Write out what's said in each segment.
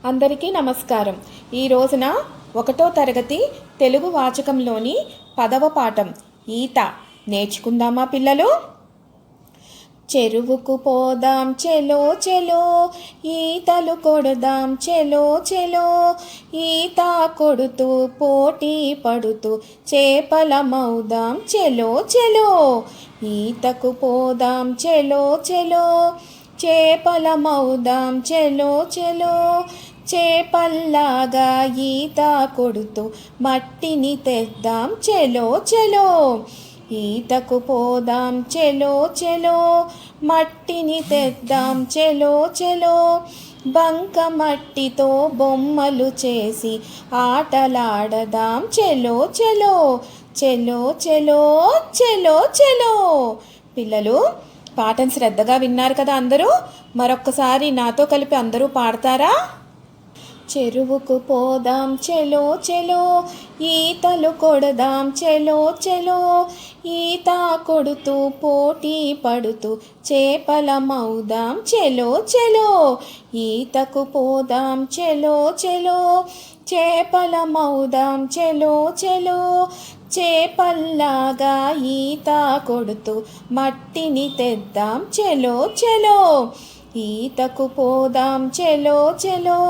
అందరికీ నమస్కారం. ఈ రోజున 1వ తరగతి తెలుగు వాచకంలోని 10వ పాఠం ఈత నేర్చుకుందామా పిల్లలు? చెరువుకు పోదాం చెలో చెలో, ఈతలు కొడదాం చెలో చెలో, ఈత కొడుతూ పోటీ పడుతూ చేపలమవుదాం చెలో చెలో. ఈతకు పోదాం చెలో చెలో, చేపలమవుదాం చెలో చెలో, చేపల్లాగా ఈత కొడుతూ మట్టిని తెద్దాం చెలో చెలో. ఈతకు పోదాం చెలో చెలో, మట్టిని తెద్దాం చెలో చెలో, బంక మట్టితో బొమ్మలు చేసి ఆటలాడదాం చెలో చెలో. చెలో చెలో చెలో చెలో. పిల్లలు, పాఠం శ్రద్ధగా విన్నారు కదా అందరూ? మరొక్కసారి నాతో కలిపి అందరూ పాడతారా? చెరువుకు పోదాం చెలో చెలో, ఈతలు కొడదాం చెలో చెలో, ఈత కొడుతూ పోటీ పడుతూ చేపలమవుదాం చెలో చెలో. ఈతకు పోదాం చెలో చెలో, చేపలమవుదాం చెలో చెలో, చేపల్లాగా ఈత కొడుతూ మట్టిని తెద్దాం చెలో చెలో. ఈతకు పోదాం చెలో చెలో,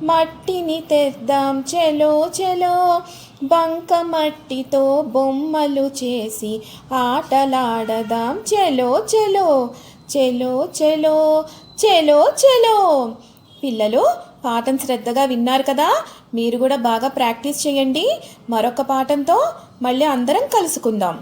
మట్టిని తెద్దాం చెలో చెలో, బంక మట్టితో బొమ్మలు చేసి ఆటలాడదాం చెలో చెలో. చెలో చెలో చెలో చెలో. పిల్లలు, పాఠం శ్రద్ధగా విన్నారు కదా? మీరు కూడా బాగా ప్రాక్టీస్ చేయండి. మరొక పాఠంతో మళ్ళీ అందరం కలుసుకుందాం.